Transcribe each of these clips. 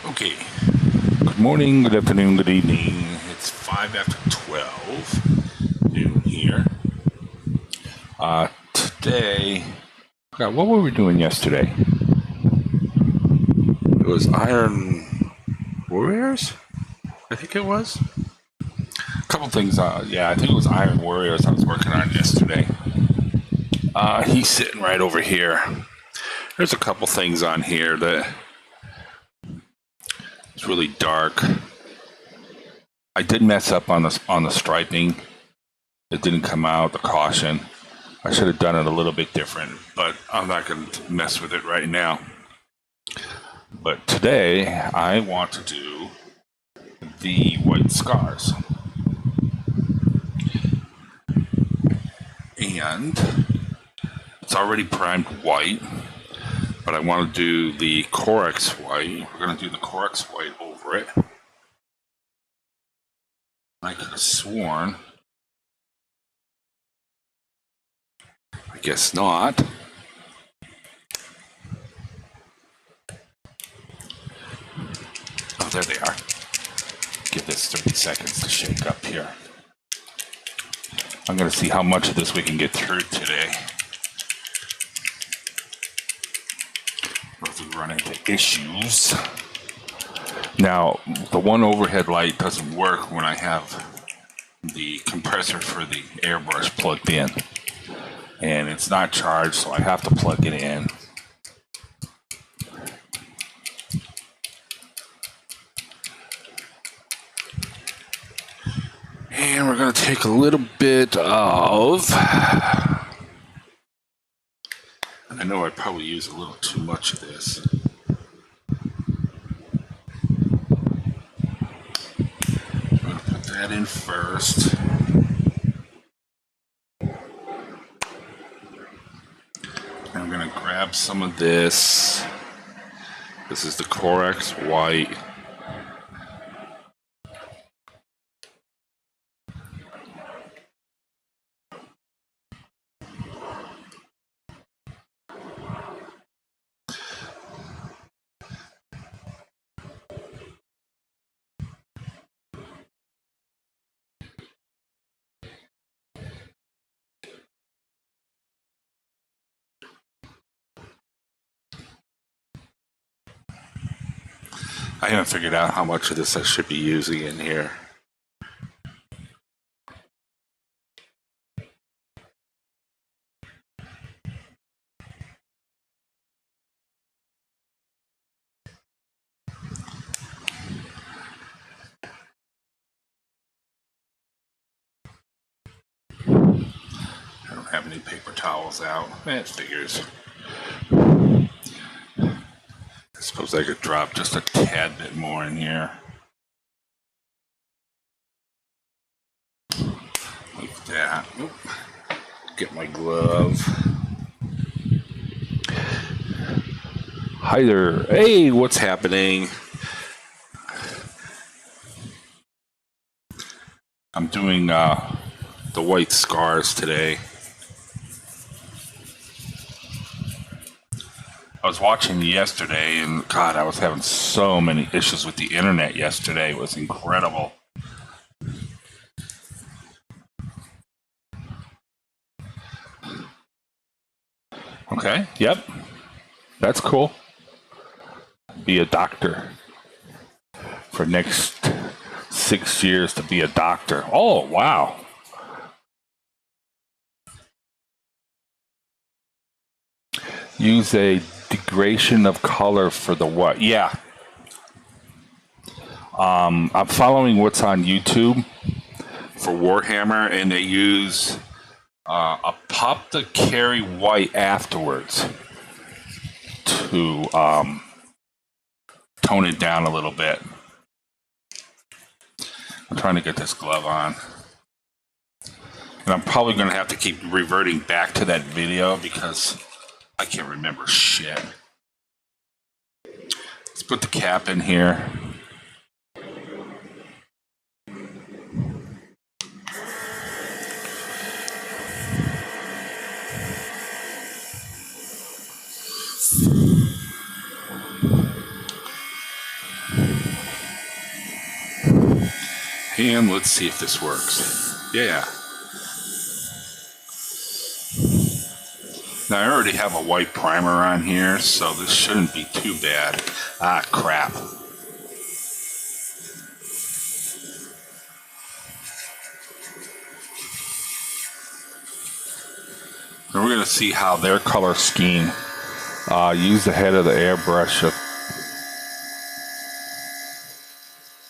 Okay. Good morning, good afternoon, good evening. It's 5 after 12 noon here. Today, what were we doing yesterday? It was Iron Warriors? I think it was. A couple things. I think it was Iron Warriors I was working on yesterday. He's sitting right over here. There's a couple things on here that it's really dark. I did mess up on the striping. It didn't come out, the caution. I should have done it a little bit different, but I'm not going to mess with it right now. But today, I want to do the white scars. And it's already primed white, but I want to do the Corex white. We're going to do the Corex white over it. I could have sworn. I guess not. Oh, there they are. Give this 30 seconds to shake up here. I'm going to see how much of this we can get through today. Or if we run into issues. Now, the one overhead light doesn't work when I have the compressor for the airbrush plugged in. And it's not charged, so I have to plug it in. And we're going to take a little bit of... I know I probably use a little too much of this. I'm going to put that in first. I'm going to grab some of this. This is the Corex white. I haven't figured out how much of this I should be using in here. I don't have any paper towels out. It figures. I suppose I could drop just a tad bit more in here. Like that. Oop. Get my glove. Hi there. Hey, what's happening? I'm doing the white scars today. I was watching yesterday, and God, I was having so many issues with the internet yesterday. It was incredible. Okay, yep. That's cool. Be a doctor. For next 6 years to be a doctor. Oh, wow. Use a degradation of color for the what? Yeah. I'm following what's on YouTube for Warhammer, and they use a pop the carry white afterwards to tone it down a little bit. I'm trying to get this glove on. And I'm probably going to have to keep reverting back to that video because I can't remember shit. Let's put the cap in here. And let's see if this works. Yeah. Now I already have a white primer on here, so this shouldn't be too bad. Ah, crap. And we're going to see how their color scheme. Use the head of the airbrush.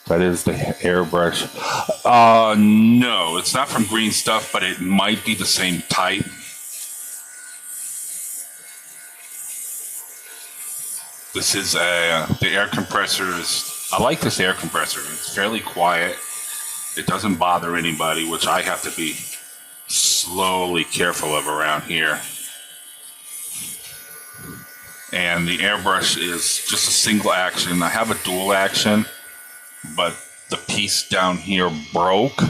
That is the airbrush. No, it's not from Green Stuff, but it might be the same type. This is the air compressor is. I like this air compressor. It's fairly quiet. It doesn't bother anybody, which I have to be slowly careful of around here. And the airbrush is just a single action. I have a dual action, but the piece down here broke,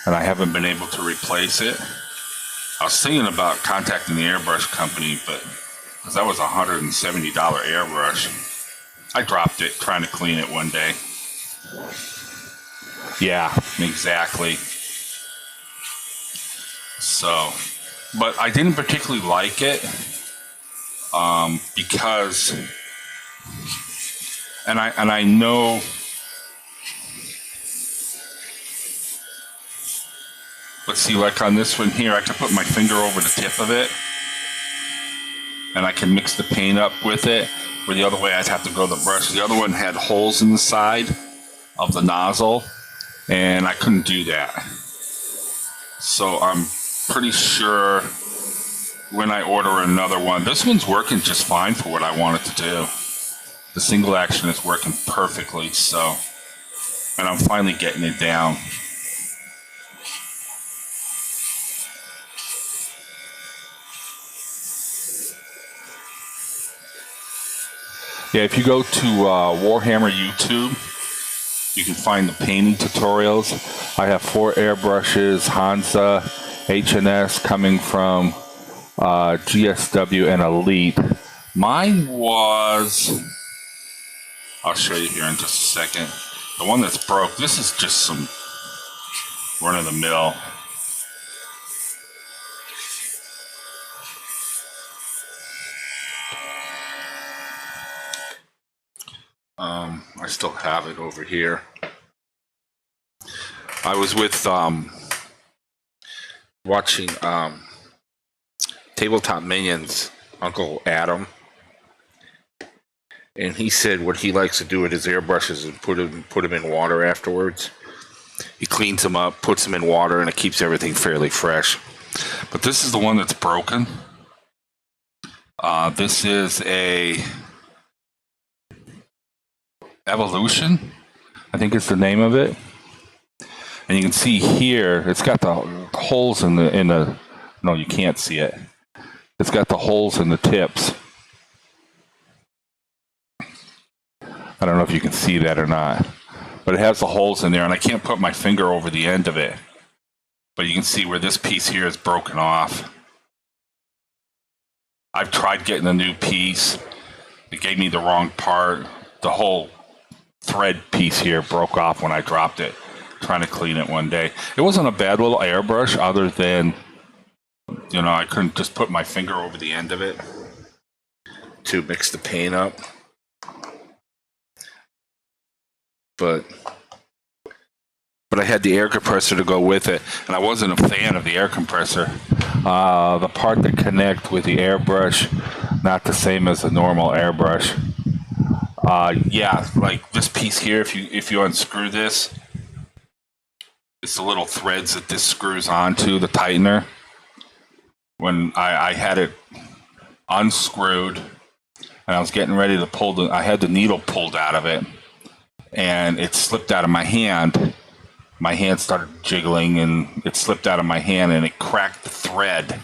and I haven't been able to replace it. I was thinking about contacting the airbrush company, but because that was a $170 airbrush. I dropped it trying to clean it one day. Yeah, exactly. So, but I didn't particularly like it because, and I know. Let's see, like on this one here, I can put my finger over the tip of it, and I can mix the paint up with it. Where the other way, I'd have to go to the brush. The other one had holes in the side of the nozzle, and I couldn't do that. So I'm pretty sure when I order another one, this one's working just fine for what I want it to do. The single action is working perfectly, so, and I'm finally getting it down. Yeah, if you go to Warhammer YouTube, you can find the painting tutorials. I have 4 airbrushes, Hansa, H&S coming from GSW and Elite. Mine was, I'll show you here in just a second. The one that's broke, this is just some run-of-the-mill. I still have it over here. I was with watching Tabletop Minions, Uncle Adam, and he said what he likes to do with his airbrushes is put them in water afterwards. He cleans them up, puts them in water, and it keeps everything fairly fresh. But this is the one that's broken. This is a Evolution, I think it's the name of it. And you can see here, it's got the holes in the, no, you can't see it. It's got the holes in the tips. I don't know if you can see that or not, but it has the holes in there, and I can't put my finger over the end of it. But you can see where this piece here is broken off. I've tried getting a new piece. It gave me the wrong part. The whole thread piece here broke off when I dropped it, trying to clean it one day. It wasn't a bad little airbrush, other than, you know, I couldn't just put my finger over the end of it to mix the paint up. But I had the air compressor to go with it, and I wasn't a fan of the air compressor. The part that connects with the airbrush, not the same as a normal airbrush. Yeah, like this piece here, if you unscrew this, it's the little threads that this screws onto, the tightener. When I had it unscrewed, and I was getting ready to pull I had the needle pulled out of it, and it slipped out of my hand. My hand started jiggling, and it slipped out of my hand, and it cracked the thread.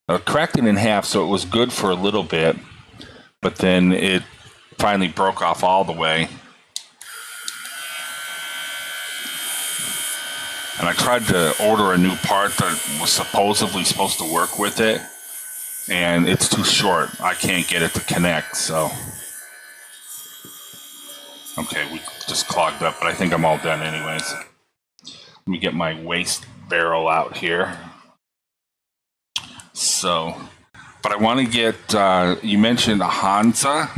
It cracked it in half, so it was good for a little bit, but then it finally broke off all the way. And I tried to order a new part that was supposedly supposed to work with it, and it's too short. I can't get it to connect, so. Okay, we just clogged up, but I think I'm all done anyways. Let me get my waste barrel out here. So, but I want to get, you mentioned a Hansa.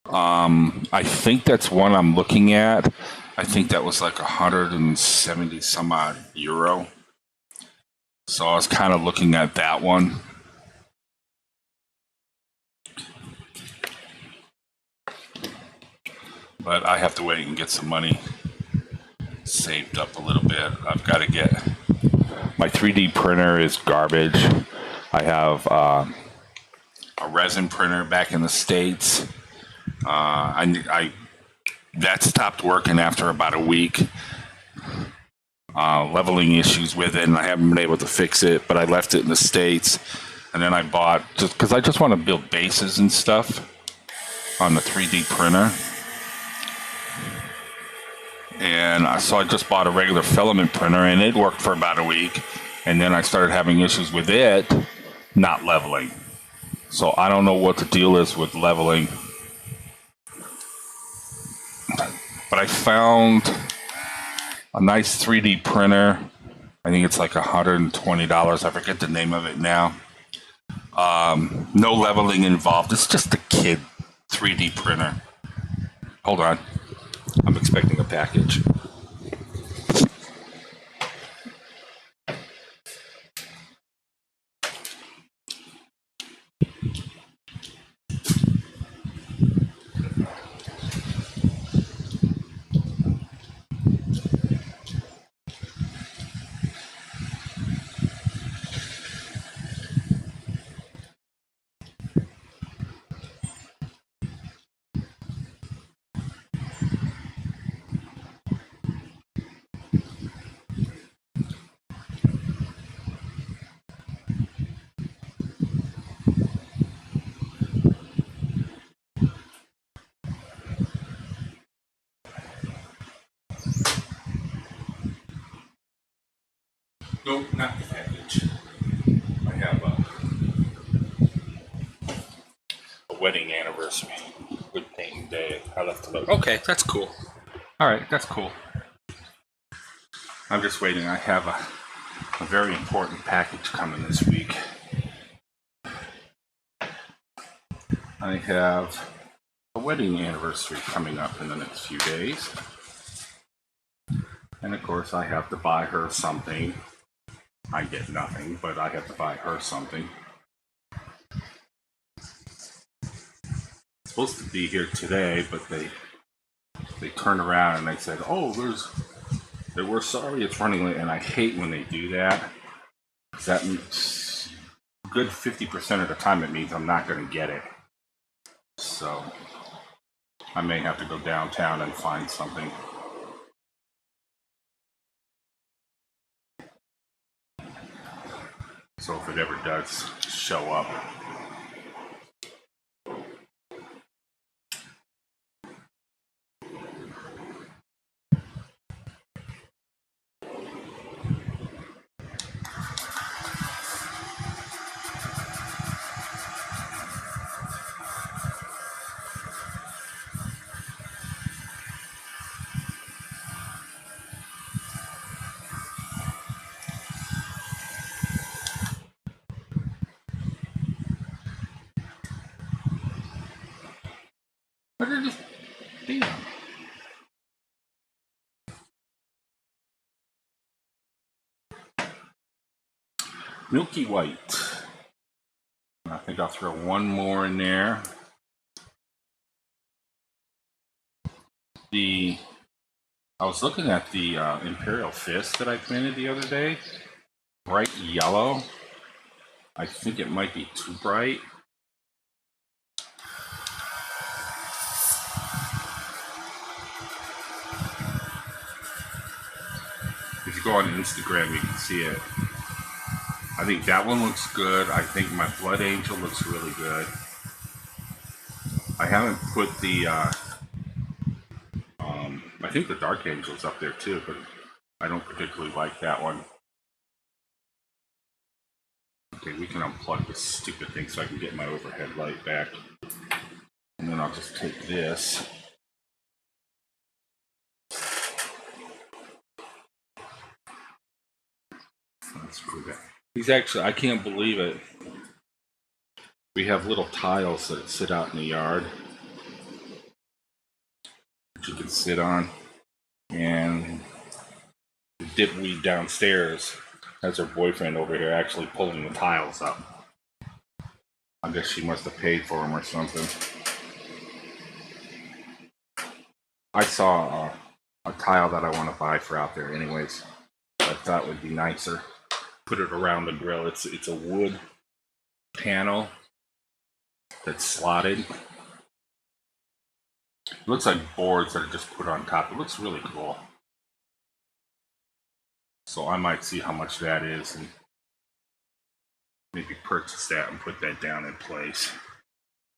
I think that's one I'm looking at. I think that was like 170 some odd euro. So I was kind of looking at that one. But I have to wait and get some money saved up a little bit. I've got to get, my 3D printer is garbage. I have a resin printer back in the States. That stopped working after about a week. Leveling issues with it, and I haven't been able to fix it, but I left it in the States. And then I bought, just because I just want to build bases and stuff on the 3D printer. And so I just bought a regular filament printer, and it worked for about a week. And then I started having issues with it not leveling. So I don't know what the deal is with leveling. But I found a nice 3D printer. I think it's like $120. I forget the name of it now. No leveling involved. It's just a kid 3D printer. Hold on. I'm expecting a package. Nope, not the package. I have a wedding anniversary with painting day. I left a note. Okay, that's cool. All right, that's cool. I'm just waiting. I have a very important package coming this week. I have a wedding anniversary coming up in the next few days. And of course, I have to buy her something. I get nothing, but I have to buy her something. It's supposed to be here today, but they turned around and they said, "Oh, we're sorry it's running late." And I hate when they do that. That means good 50% of the time it means I'm not going to get it. So I may have to go downtown and find something. So if it ever does show up. What did it be? Milky White. I think I'll throw one more in there. I was looking at the Imperial Fist that I painted the other day. Bright yellow. I think it might be too bright. If you go on Instagram, you can see it. I think that one looks good. I think my Blood Angel looks really good. I haven't put the, I think the Dark Angel's up there too, but I don't particularly like that one. Okay, we can unplug this stupid thing so I can get my overhead light back. And then I'll just take this. Let's prove it. He's actually, I can't believe it. We have little tiles that sit out in the yard that you can sit on. And the dipweed downstairs has her boyfriend over here actually pulling the tiles up. I guess she must have paid for them or something. I saw a tile that I want to buy for out there anyways. I thought would be nicer. Put it around the grill. It's a wood panel that's slotted. It looks like boards that are just put on top. It looks really cool. So I might see how much that is and maybe purchase that and put that down in place.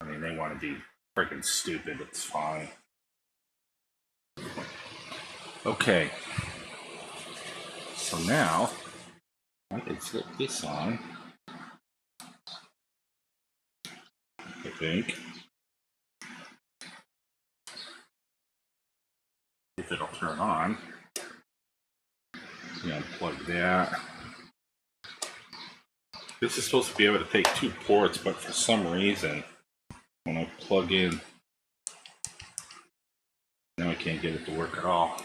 I mean, they want to be freaking stupid. It's fine. Okay. So now I can flip this on. I think. If it'll turn on. You unplug that. This is supposed to be able to take 2 ports, but for some reason, when I plug in, now I can't get it to work at all.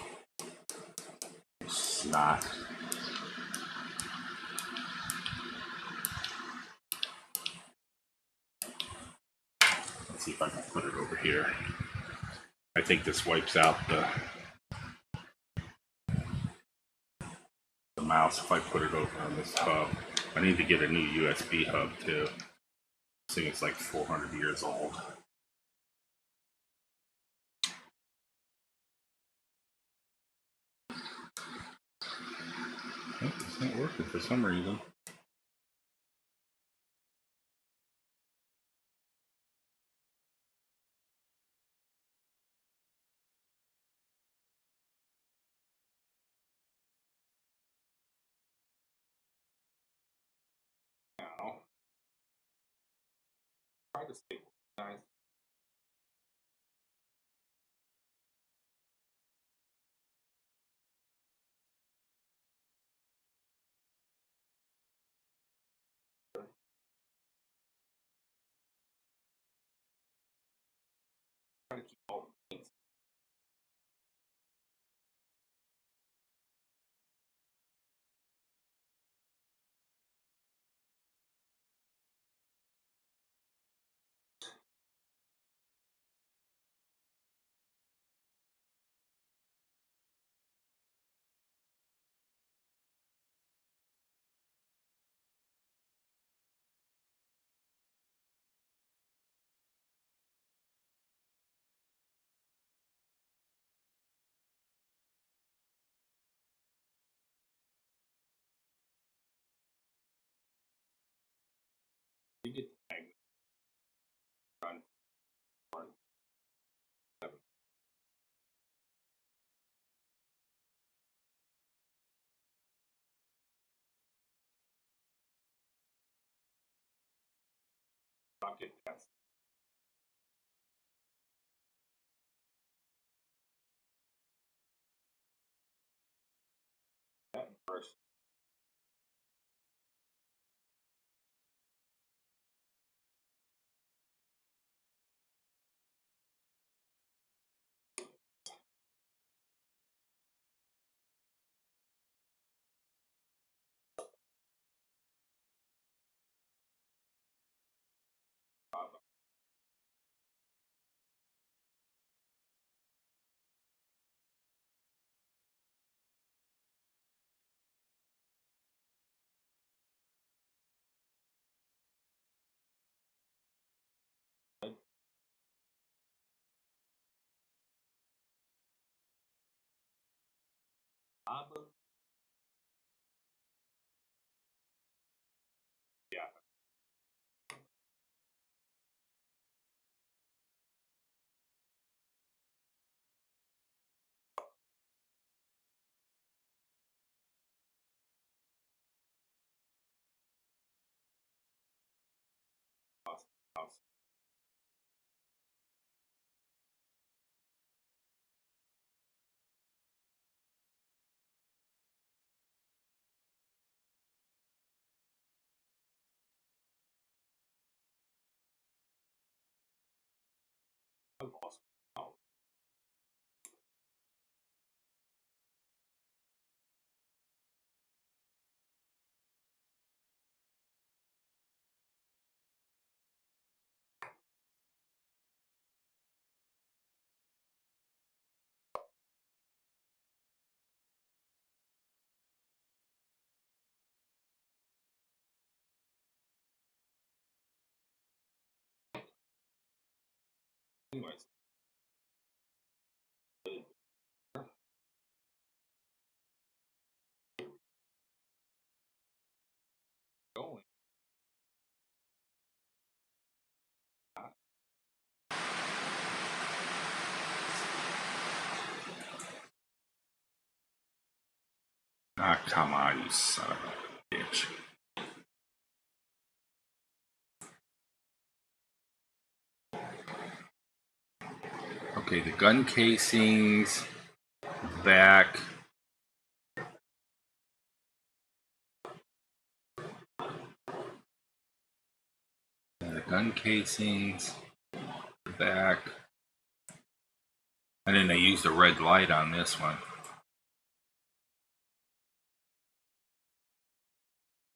It's not. Let's see if I can put it over here. I think this wipes out the mouse if I put it over on this hub. I need to get a new USB hub too. This thing is like 400 years old. Oh, it's not working for some reason. Now, try to stay nice. Try to keep all the things. You get the magnet run. Rocket test. That first. Yeah. Awesome. Anyways. Going. Ah, come on, you son of a bitch. Okay, the gun casings, back. The gun casings, back. And then they used a red light on this one.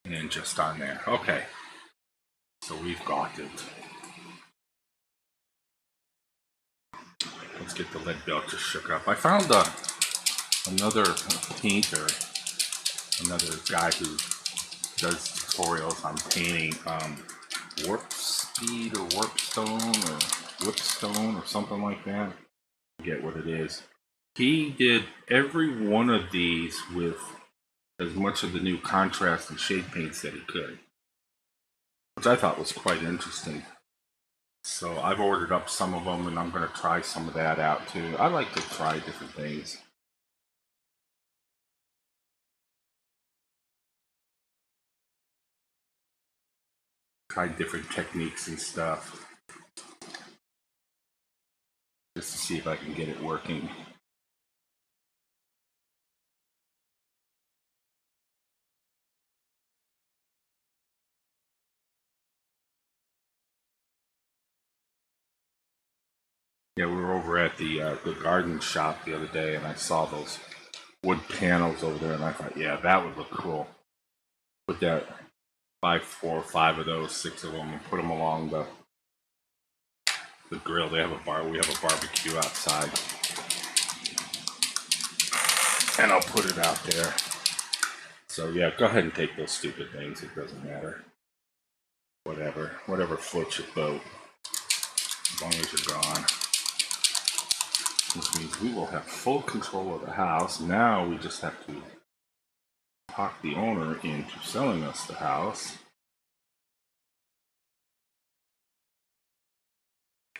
And then just on there. Okay. So we've got it. Let's get the lead belt just shook up. I found another painter, another guy who does tutorials on painting warp speed or warp stone or whipstone or something like that. I forget what it is. He did every one of these with as much of the new contrast and shade paints that he could, which I thought was quite interesting. So I've ordered up some of them and I'm going to try some of that out too. I like to try different things. Try different techniques and stuff just to see if I can get it working. Yeah, we were over at the garden shop the other day, and I saw those wood panels over there, and I thought, yeah, that would look cool. Put that 4 or 5 of those, 6 of them, and put them along the grill. They have a bar. We have a barbecue outside, and I'll put it out there. So yeah, go ahead and take those stupid things. It doesn't matter. Whatever floats your boat, as long as you're gone. This means we will have full control of the house. Now we just have to talk the owner into selling us the house.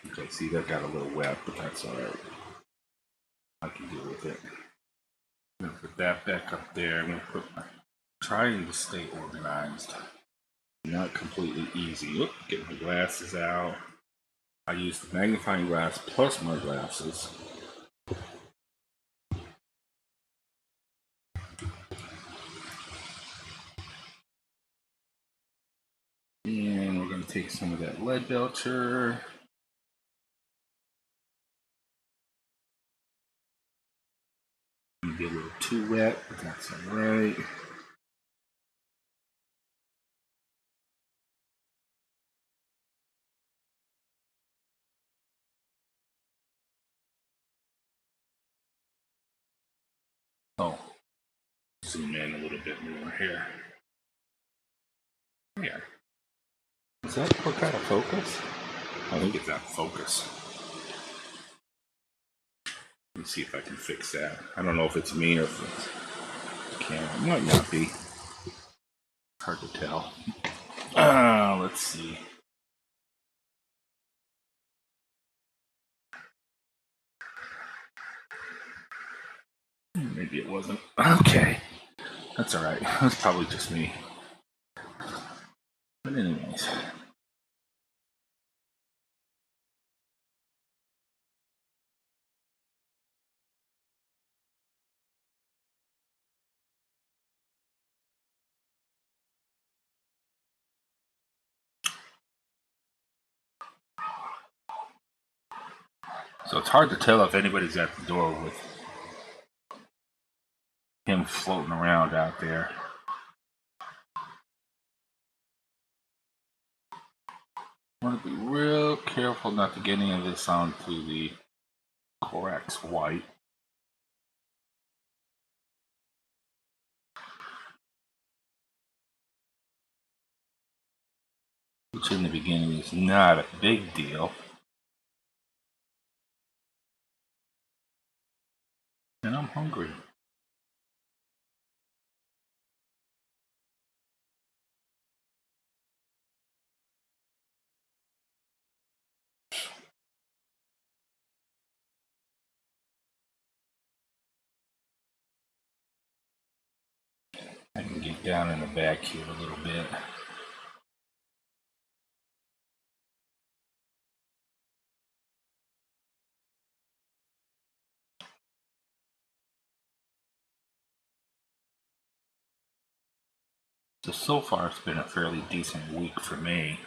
Okay, see, that got a little wet, but that's alright. I can deal with it. I'm gonna put that back up there. I'm gonna put trying to stay organized. Not completely easy. Oop, get my glasses out. I use the magnifying glass plus my glasses. And we're going to take some of that lead belcher. Maybe a little too wet, but that's alright. Oh, zoom in a little bit more here. Yeah. Is that what kind of focus? I think it's out of focus. Let me see if I can fix that. I don't know if it's me or if it's the camera. It might not be. Hard to tell. Let's see. Maybe it wasn't. Okay. That's alright. That's probably just me. But anyways. So it's hard to tell if anybody's at the door with him floating around out there. I want to be real careful not to get any of this onto the Corax white. Which in the beginning is not a big deal. And I'm hungry. I can get down in the back here a little bit. So far it's been a fairly decent week for me.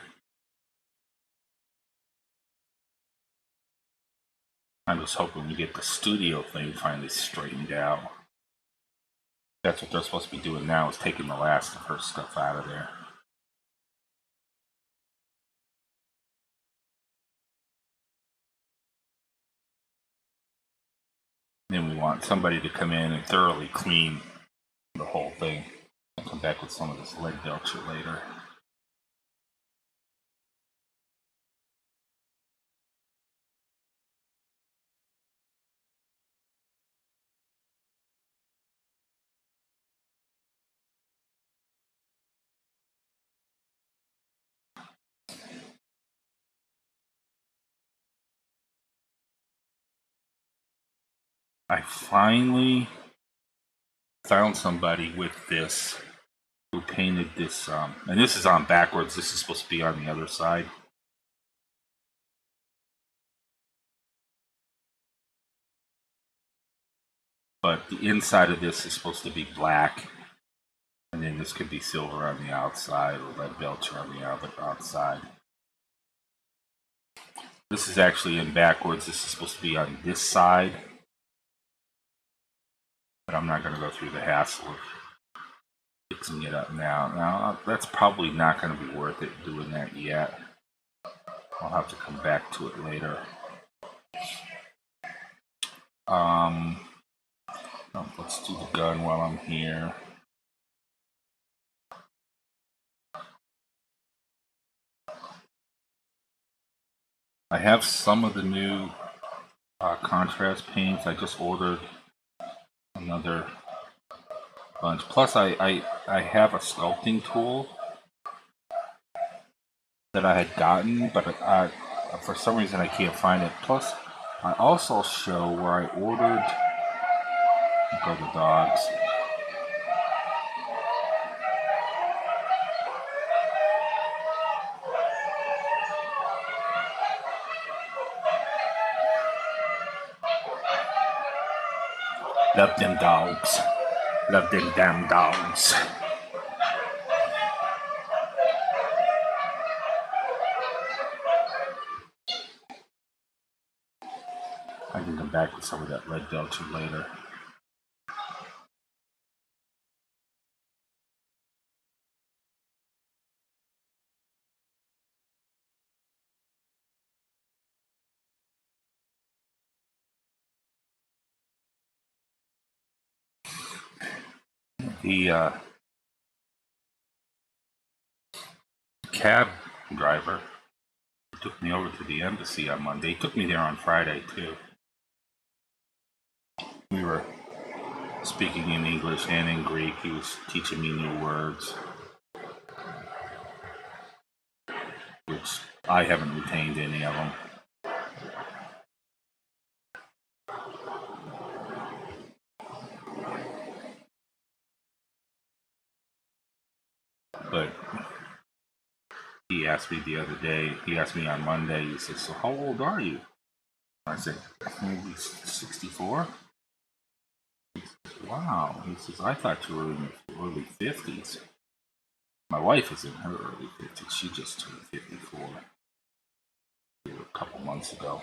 I was hoping to get the studio thing finally straightened out. That's what they're supposed to be doing now, is taking the last of her stuff out of there. Then we want somebody to come in and thoroughly clean the whole thing. I'll come back with some of this lead belcher later. I finally found somebody with this who painted this, and this is on backwards. This is supposed to be on the other side. But the inside of this is supposed to be black, and then this could be silver on the outside or lead belcher on the outside. This is actually in backwards. This is supposed to be on this side. But I'm not going to go through the hassle of fixing it up now. Now, that's probably not going to be worth it doing that yet. I'll have to come back to it later. Let's do the gun while I'm here. I have some of the new contrast paints. I just ordered another bunch. Plus, I have a sculpting tool that I had gotten, but for some reason I can't find it. Plus, I also show where I ordered. Go the dogs. Love them dogs. Love them damn dogs. I can come back with some of that lead belcher later. The cab driver took me over to the embassy on Monday. He took me there on Friday too. We were speaking in English and in Greek. He was teaching me new words, which I haven't retained any of them. But he asked me the other day, he asked me on Monday, he said, "So how old are you?" I said, "Maybe 64. He said, "Wow." He says, "I thought you were in your early 50s. My wife is in her early 50s. She just turned 54 a couple months ago.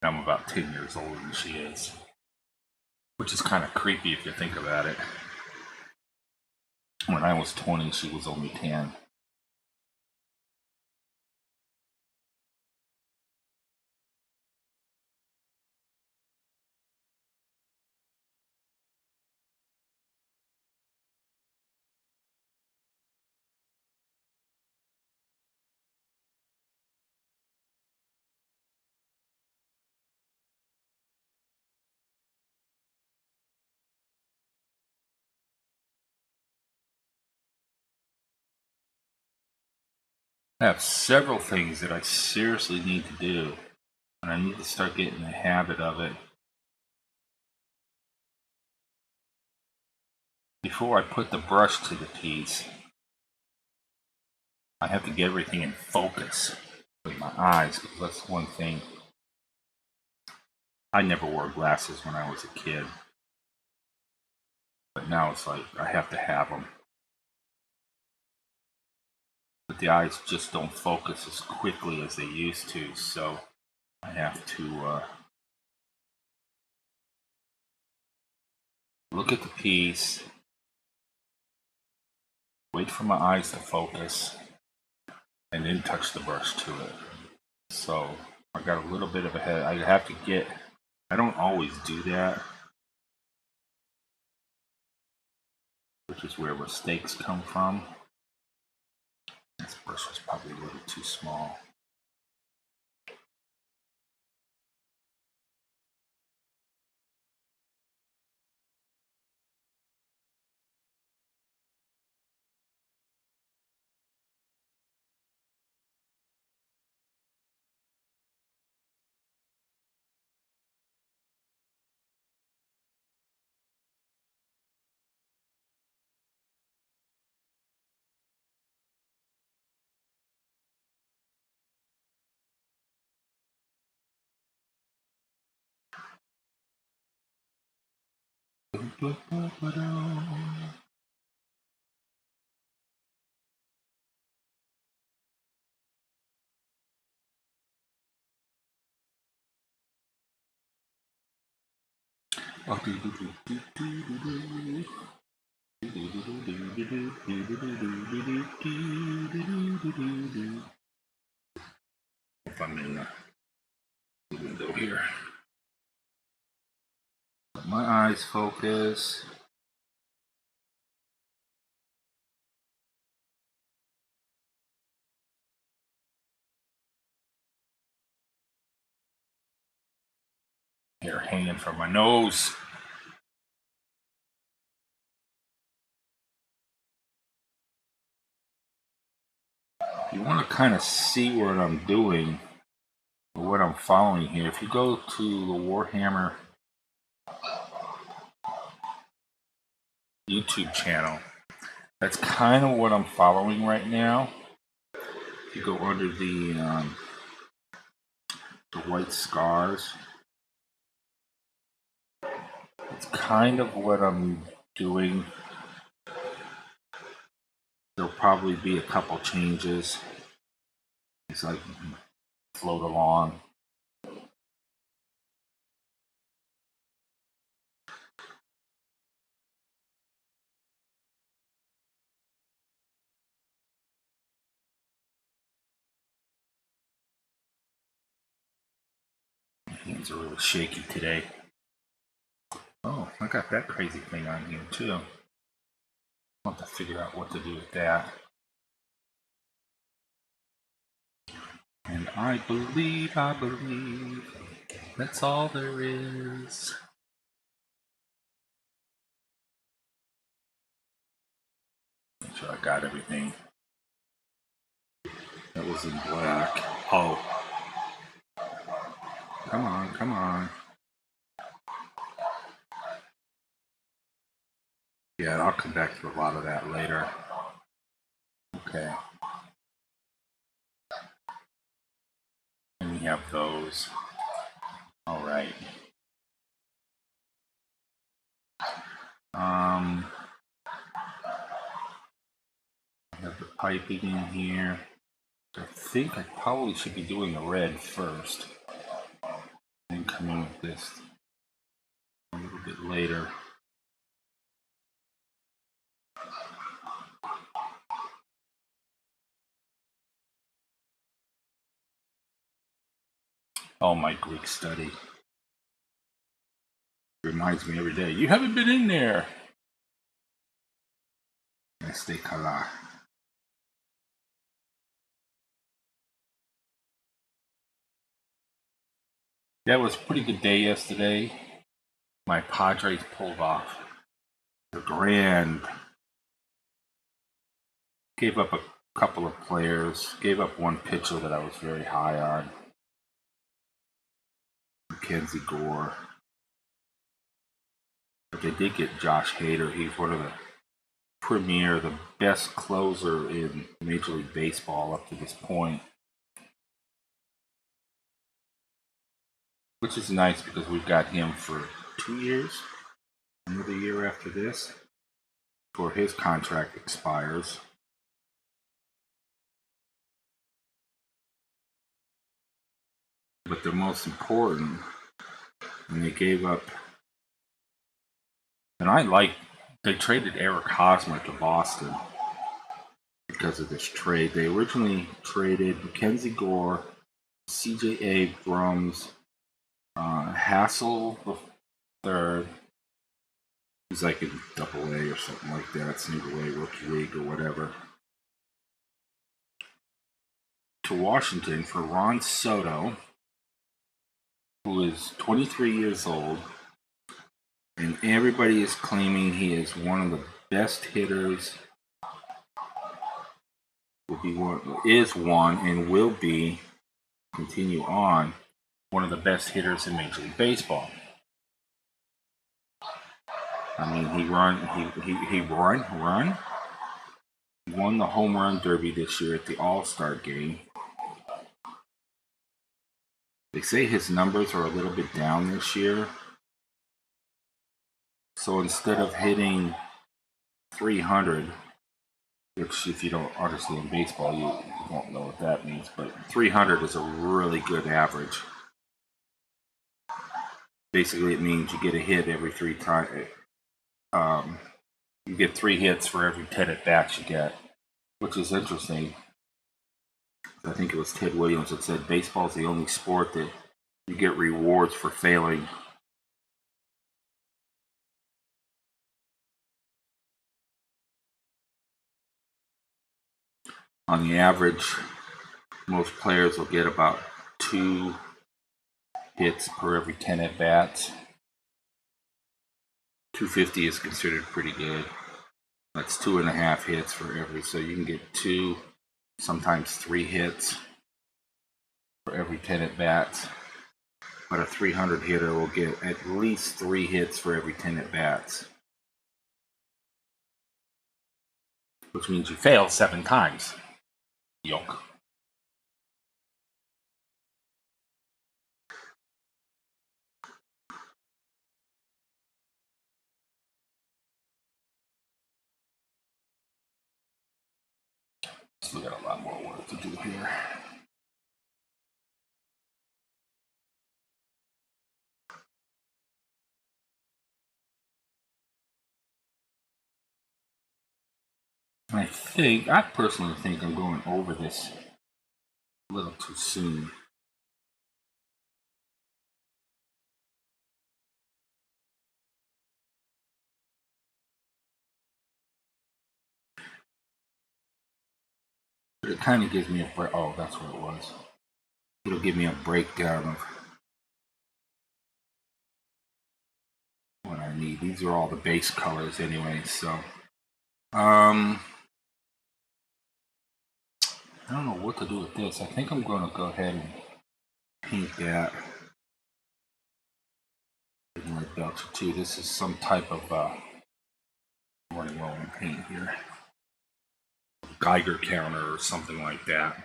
I'm about 10 years older than she is, which is kind of creepy if you think about it. When I was 20, she was only 10. I have several things that I seriously need to do, and I need to start getting the habit of it. Before I put the brush to the piece, I have to get everything in focus with my eyes, because that's one thing. I never wore glasses when I was a kid, but now it's like I have to have them. But the eyes just don't focus as quickly as they used to, so I have to look at the piece, wait for my eyes to focus, and then touch the brush to it. So I got a little bit of a head. I have to get, I don't always do that, which is where mistakes come from. This brush was probably a little too small. If I'm in the window here, let my eyes focus. Hair hanging from my nose. You want to kind of see what I'm doing, or what I'm following here. If you go to the Warhammer YouTube channel, that's kind of what I'm following right now. If you go under the white scars, it's kind of what I'm doing. There'll probably be a couple changes as I float along. My hands are really shaky today. Oh, I got that crazy thing on here too. I'll have to figure out what to do with that. And I believe, that's all there is. Make sure I got everything. That was in black. Oh. Come on, come on. Yeah, I'll come back to a lot of that later. Okay. And we have those. All right. I have the piping in here. I think I probably should be doing the red first. And come in with this a little bit later. Oh, my Greek study. Reminds me every day, you haven't been in there. Este kala. That was a pretty good day yesterday. My Padres pulled off the grand. Gave up a couple of players. Gave up one pitcher that I was very high on. Mackenzie Gore. But they did get Josh Hader. He's one of the the best closer in Major League Baseball up to this point. Which is nice because we've got him for 2 years. Another year after this. Before his contract expires. But the most important, and they gave up, and they traded Eric Hosmer to Boston because of this trade. They originally traded Mackenzie Gore, CJ Abrams, Hassel the third. He's like in AA or something like that, single A, rookie league or whatever. To Washington for Ron Soto, who is 23 years old, and everybody is claiming he is one of the best hitters. Is one and will be, continue on, one of the best hitters in Major League Baseball. I mean, he won the home run derby this year at the All-Star game. They say his numbers are a little bit down this year. So instead of hitting 300, which if you don't understand baseball, you won't know what that means, but 300 is a really good average. Basically, it means you get a hit every 3 times. You get 3 hits for every 10 at-bats you get, which is interesting. I think it was Ted Williams that said baseball is the only sport that you get rewards for failing. On the average, most players will get about 2 hits per every 10 at-bats. 250 is considered pretty good. That's 2.5 hits for every, so you can get 2, sometimes 3 hits for every 10 at-bats. But a 300 hitter will get at least 3 hits for every 10 at-bats. Which means you fail 7 times. Yoke. So we got a lot more work to do here. I personally think I'm going over this a little too soon. But it kind of gives me a break. Oh, that's what it was. It'll give me a breakdown of what I need. These are all the base colors anyway, so. I don't know what to do with this. I think I'm going to go ahead and paint that with my Belcher too. This is some type of running low on paint here. Geiger counter or something like that.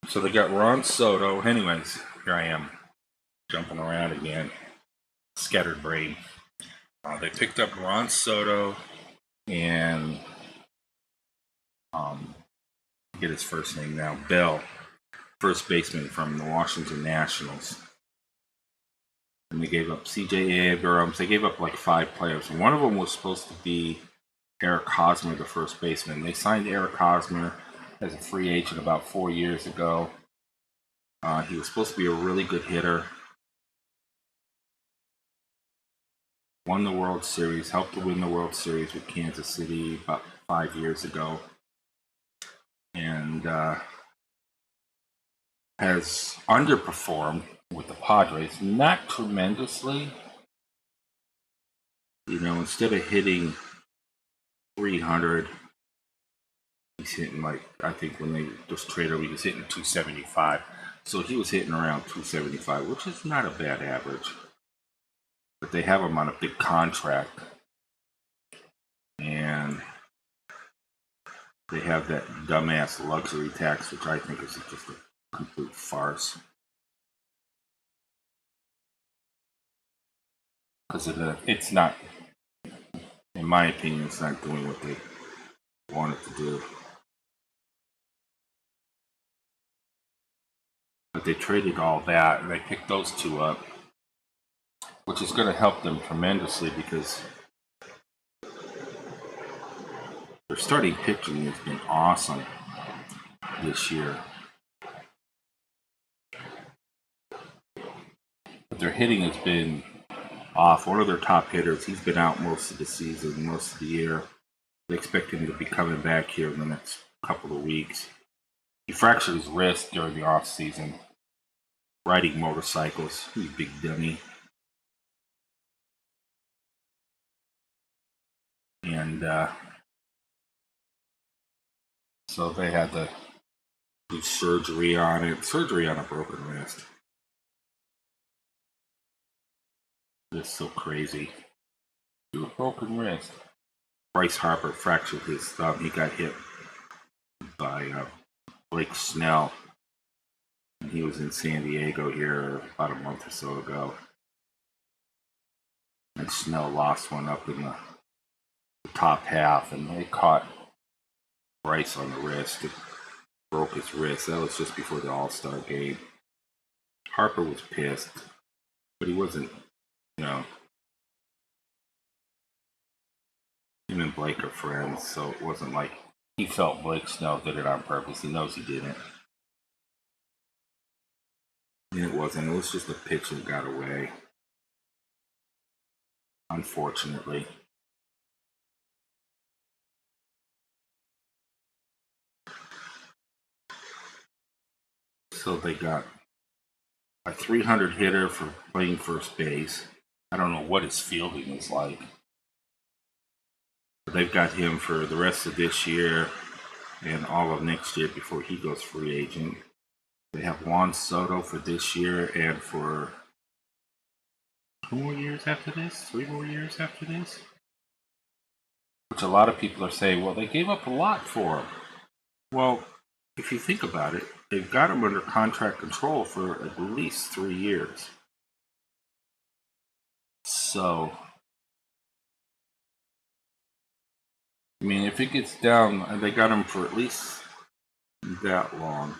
So they got Ron Soto. Anyways, here I am. jumping around again. Scattered brain. They picked up Ron Soto and get his first name now, Bell, first baseman from the Washington Nationals. And they gave up C.J. Abrams. They gave up like 5 players. And one of them was supposed to be Eric Hosmer, the first baseman. They signed Eric Hosmer as a free agent about 4 years ago. He was supposed to be a really good hitter. Won the World Series, helped to win the World Series with Kansas City about 5 years ago. And has underperformed with the Padres, not tremendously. You know, instead of hitting 300, he's hitting like, I think when they just traded him, he was hitting 275. So he was hitting around 275, which is not a bad average. But they have him on a big contract. And they have that dumbass luxury tax, which I think is just a complete farce. Because it's not, in my opinion, it's not doing what they want it to do. But they traded all that, and they picked those 2 up, which is going to help them tremendously because their starting pitching has been awesome this year. But their hitting has been off. One of their top hitters, he's been out most of the season, most of the year. They expect him to be coming back here in the next couple of weeks. He fractured his wrist during the off season, riding motorcycles. He's a big dummy. And so they had to do surgery on it. Surgery on a broken wrist. It's so crazy. Do a broken wrist. Bryce Harper fractured his thumb. He got hit by Blake Snell. And he was in San Diego here about a month or so ago. And Snell lost one up in the top half, and they caught Bryce on the wrist. It broke his wrist. That was just before the All-Star game. Harper was pissed, but he wasn't, you know. Him and Blake are friends, so it wasn't like he felt Blake Snell did it on purpose. He knows he didn't. And it wasn't. It was just a pitch that got away. Unfortunately. So they got a 300 hitter for playing first base. I don't know what his fielding is like. But they've got him for the rest of this year and all of next year before he goes free agent. They have Juan Soto for this year and for 2 more years after this? 3 more years after this? Which a lot of people are saying, well, they gave up a lot for him. Well, if you think about it, they've got him under contract control for at least 3 years. So, I mean, if it gets down, they got him for at least that long.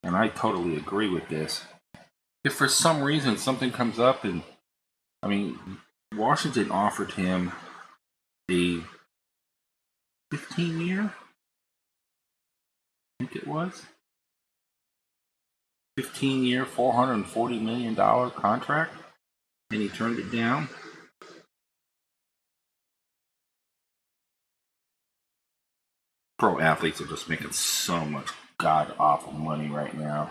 And I totally agree with this. If for some reason something comes up, and I mean, Washington offered him a 15-year, I think it was 15-year, $440 million contract, and he turned it down. Pro athletes are just making so much god-awful money right now.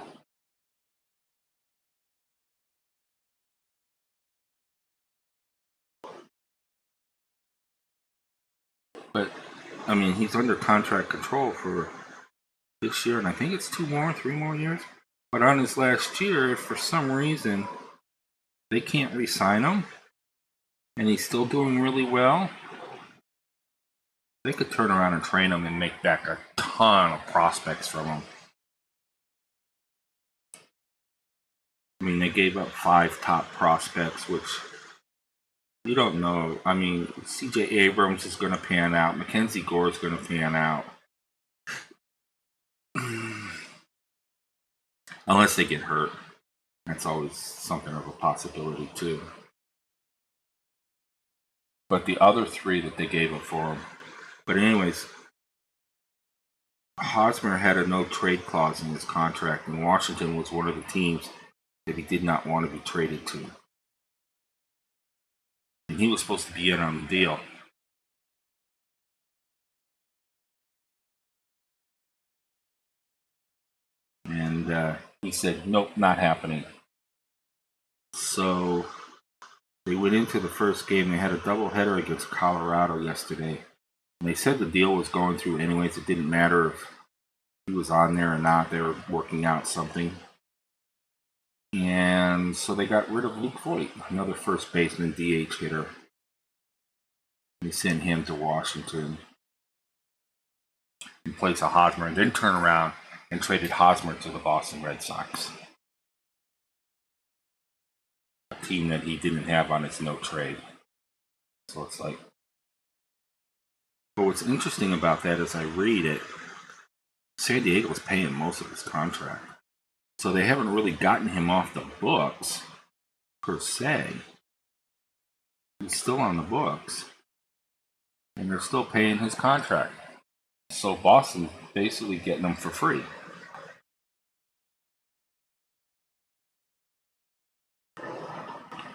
But, I mean, he's under contract control for this year, and I think it's 2 more, 3 more years. But on his last year, if for some reason they can't re-sign him, and he's still doing really well, they could turn around and train him and make back a ton of prospects from him. mean, they gave up 5 top prospects, which you don't know. I mean, C.J. Abrams is going to pan out. Mackenzie Gore is going to pan out. Unless they get hurt. That's always something of a possibility, too. But the other 3 that they gave up for him. But anyways, Hosmer had a no-trade clause in his contract, and Washington was one of the teams that he did not want to be traded to. And he was supposed to be in on the deal. And he said, nope, not happening. So they went into the first game. They had a doubleheader against Colorado yesterday. And they said the deal was going through anyways. It didn't matter if he was on there or not. They were working out something. And so they got rid of Luke Voigt, another first baseman, DH hitter. They sent him to Washington in place of Hosmer, and then turned around and traded Hosmer to the Boston Red Sox, a team that he didn't have on his no trade. So it's like, but what's interesting about that is I read it, San Diego's paying most of his contract. So they haven't really gotten him off the books, per se. He's still on the books. And they're still paying his contract. So Boston's basically getting him for free.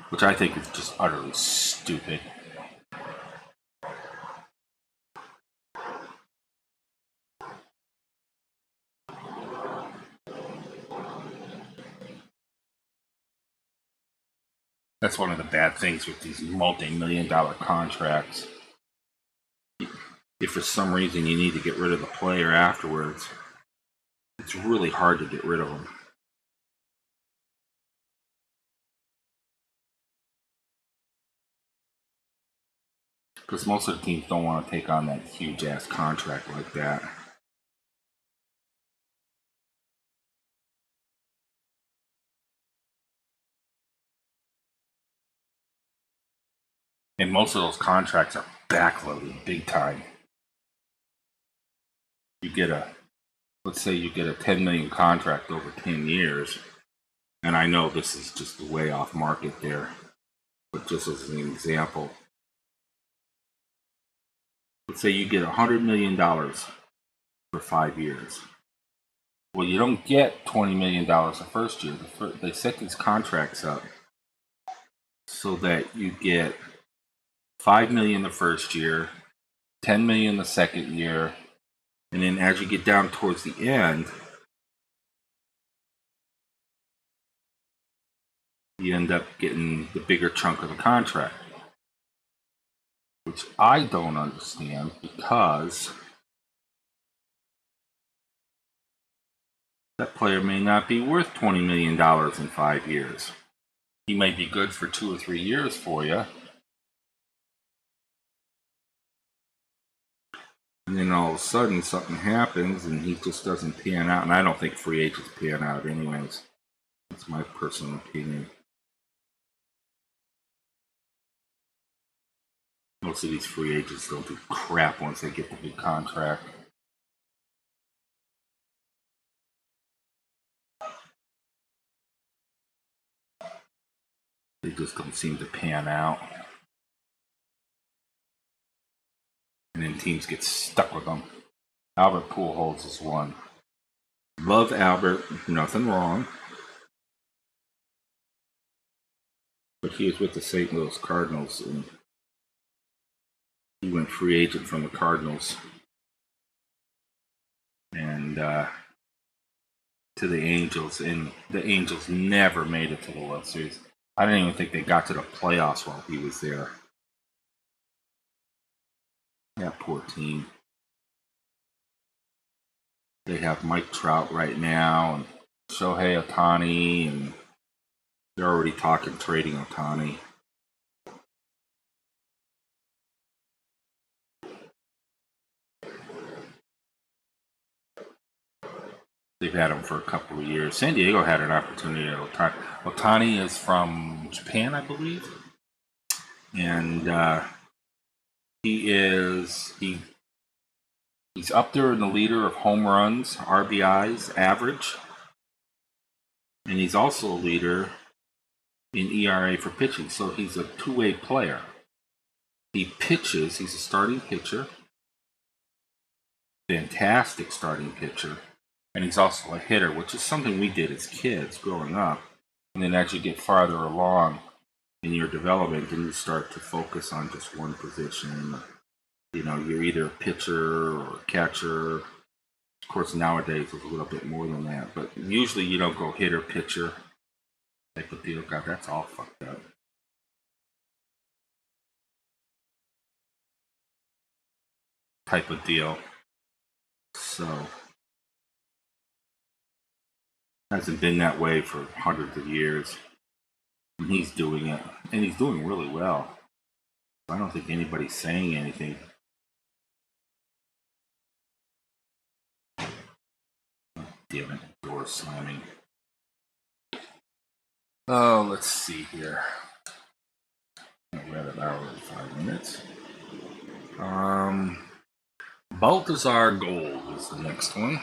Which I think is just utterly stupid. That's one of the bad things with these multi-million-dollar contracts. If for some reason you need to get rid of the player afterwards, it's really hard to get rid of them. Because most of the teams don't want to take on that huge-ass contract like that. And most of those contracts are backloaded big time. Let's say you get a $10 million contract over 10 years. And I know this is just way off market there, but just as an example, let's say you get $100 million for 5 years. Well, you don't get $20 million the first year. They set these contracts up so that you get $5 million the first year, $10 million the second year, and then as you get down towards the end, you end up getting the bigger chunk of the contract. Which I don't understand, because that player may not be worth $20 million in 5 years. He may be good for 2 or 3 years for you. And then all of a sudden something happens and he just doesn't pan out. And I don't think free agents pan out anyways. That's my personal opinion. Most of these free agents don't do crap once they get the big contract. They just don't seem to pan out. And then teams get stuck with them. Albert Pujols is one. Love Albert, nothing wrong. But he was with the St. Louis Cardinals, and he went free agent from the Cardinals. And to the Angels, and the Angels never made it to the World Series. I don't even think they got to the playoffs while he was there. That poor team. They have Mike Trout right now, and Shohei Ohtani, and they're already talking trading Ohtani. They've had him for a couple of years. San Diego had an opportunity at Otani. Otani is from Japan, I believe, and he's up there in the leader of home runs, RBIs, average, and he's also a leader in ERA for pitching. So he's a two-way player. He pitches. He's a starting pitcher, fantastic starting pitcher. And he's also a hitter, which is something we did as kids growing up. And then as you get farther along in your development, then you start to focus on just one position. You know, you're either a pitcher or a catcher. Of course, nowadays it's a little bit more than that. But usually you don't go hitter, pitcher type of deal. God, that's all fucked up. Type of deal. So... hasn't been that way for hundreds of years, and he's doing it, and he's doing really well. I don't think anybody's saying anything. Oh, damn it, door slamming. Oh, let's see here. We're at an hour and 5 minutes. Balthazar Gold is the next one.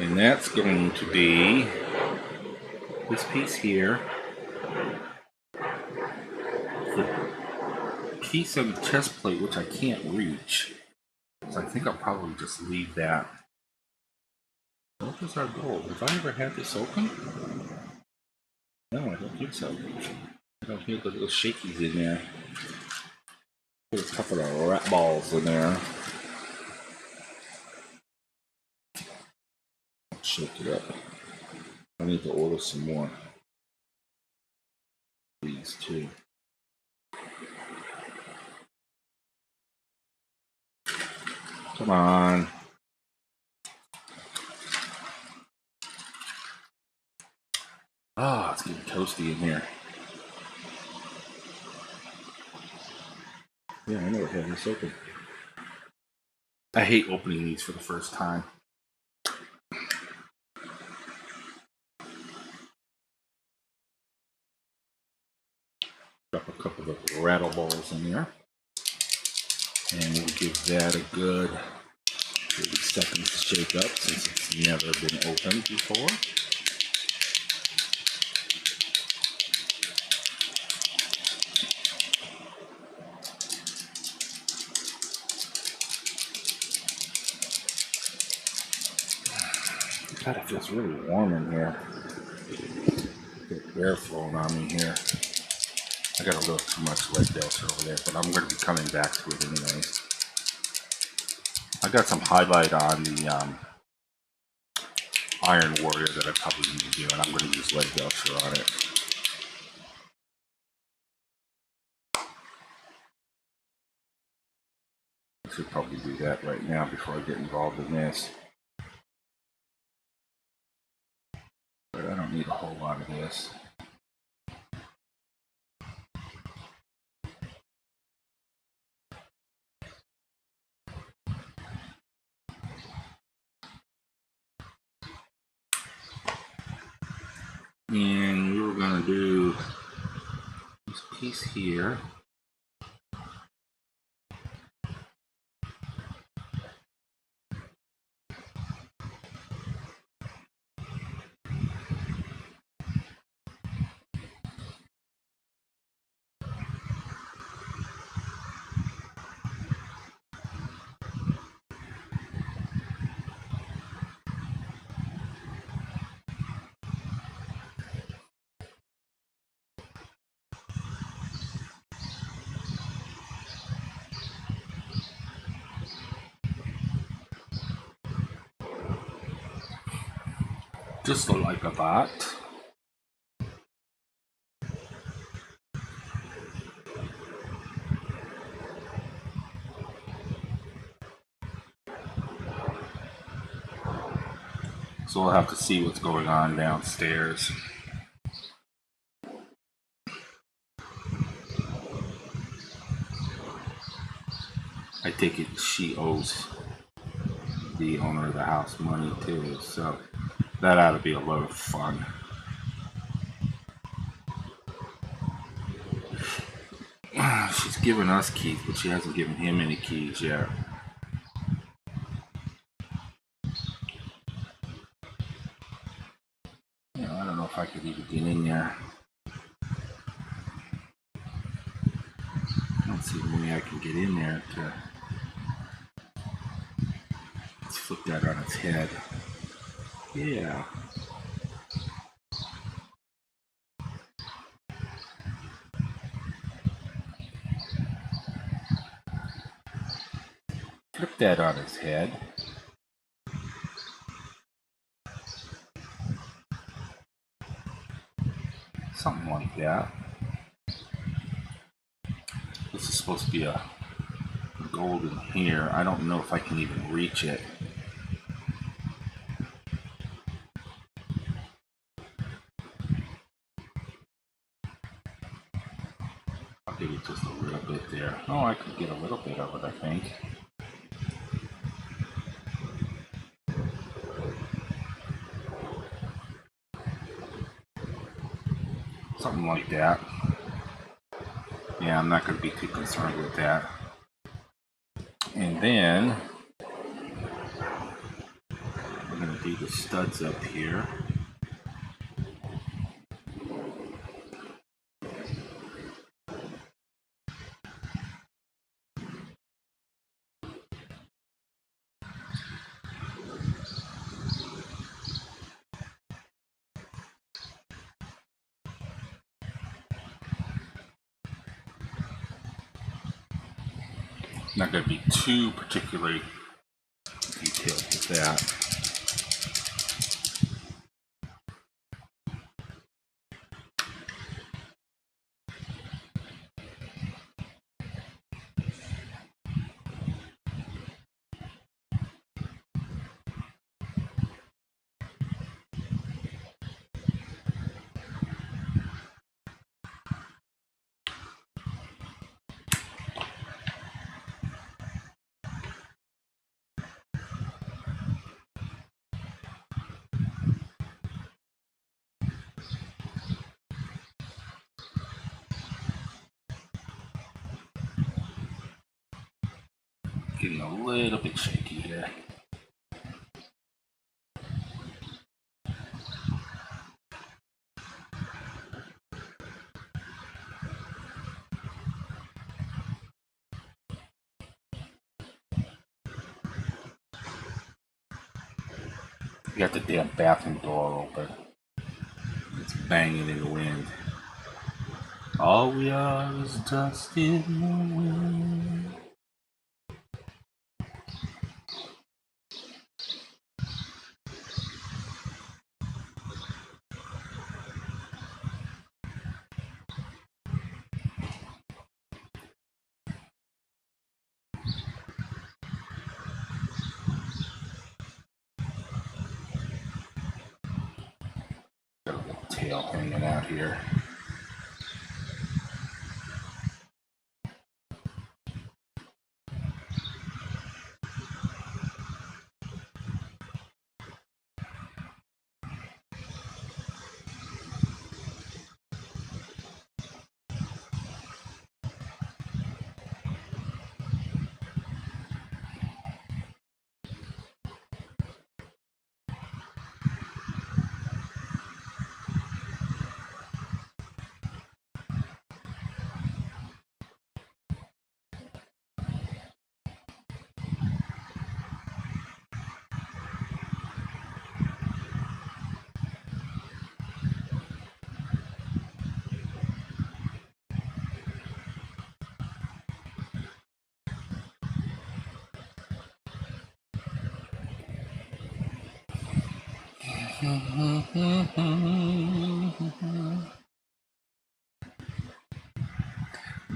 And that's going to be this piece here. The piece of the chest plate, which I can't reach. So I think I'll probably just leave that. What is our gold? Have I ever had this open? No, I don't think so. I don't think the little shakies in there. Put a couple of rat balls in there. Shake it up. I need to order some more. These too. Come on. Ah, it's getting toasty in here. Yeah, I never had this open. I hate opening these for the first time. Drop a couple of rattle balls in there. And we'll give that a good 30 seconds to shake up since it's never been opened before. God, it feels really warm in here. Get air flowing on me here. I got a little too much leg delta over there, but I'm going to be coming back to it anyways. I got some highlight on the Iron Warrior that I probably need to do, and I'm going to use leg delta on it. I should probably do that right now before I get involved in this. But I don't need a whole lot of this. And we were going to do this piece here. Just like that. So we'll have to see what's going on downstairs. I take it she owes the owner of the house money too, so that ought to be a lot of fun. She's given us keys, but she hasn't given him any keys yet. I don't know if I could even get in there. I don't see any way I can get in there to... Let's flip that on its head. Yeah. Flip that on its head. Something like that. This is supposed to be a golden hair. I don't know if I can even reach it. I'll give it just a little bit there. Oh, I could get a little bit of it, I think. Something like that. Yeah, I'm not going to be too concerned with that. And then we're going to do the studs up here. Not going to be too particularly detailed with that. Getting a little bit shaky here. You got the damn bathroom door open. It's banging in the wind. All we are is dust in the wind. Got a little tail hanging out here.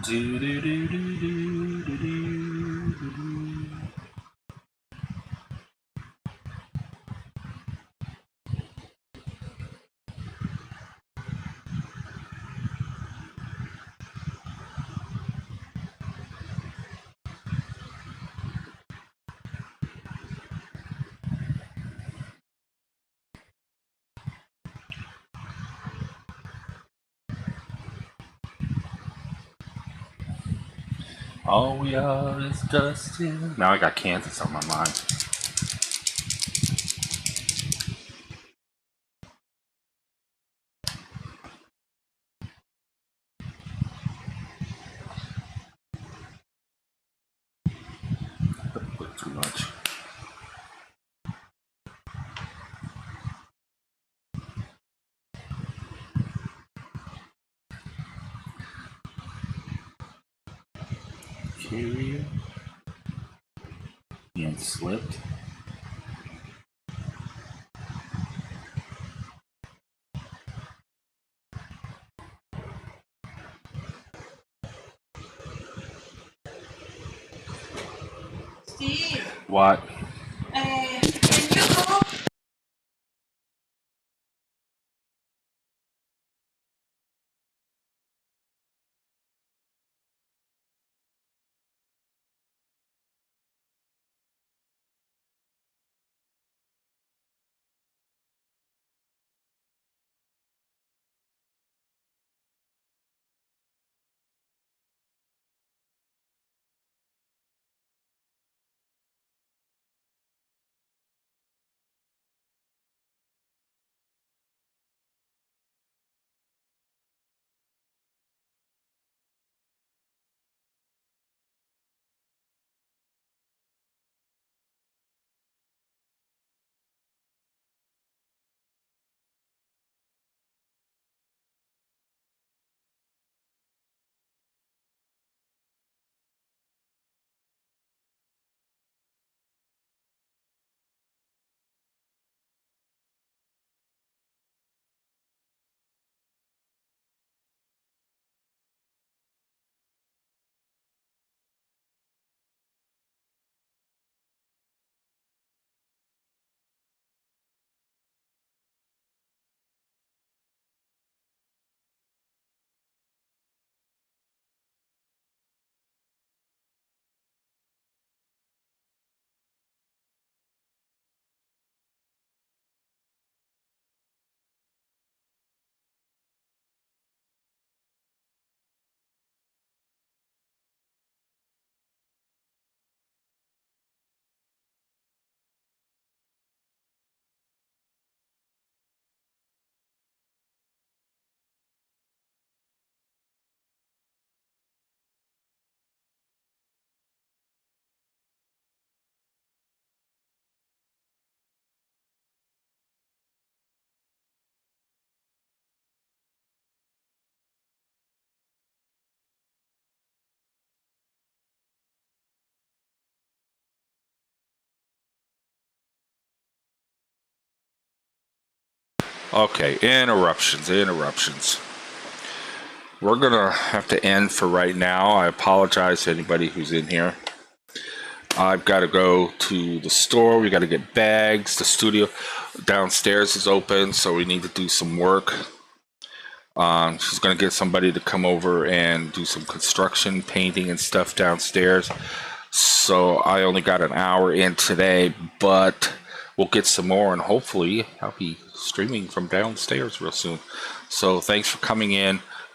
Do do do do do do do. All we are is dust here. Now I got Kansas on my mind. Don't put too much. Carrier and slipped. Steve, What? can you go? Okay, interruptions. We're gonna have to end for right now. I apologize to anybody who's in here. I've got to go to the store. We got to get bags. The studio downstairs is open, so we need to do some work. She's going to get somebody to come over and do some construction, painting, and stuff downstairs. So I only got an hour in today, but we'll get some more, and hopefully I'll be streaming from downstairs real soon. So thanks for coming in.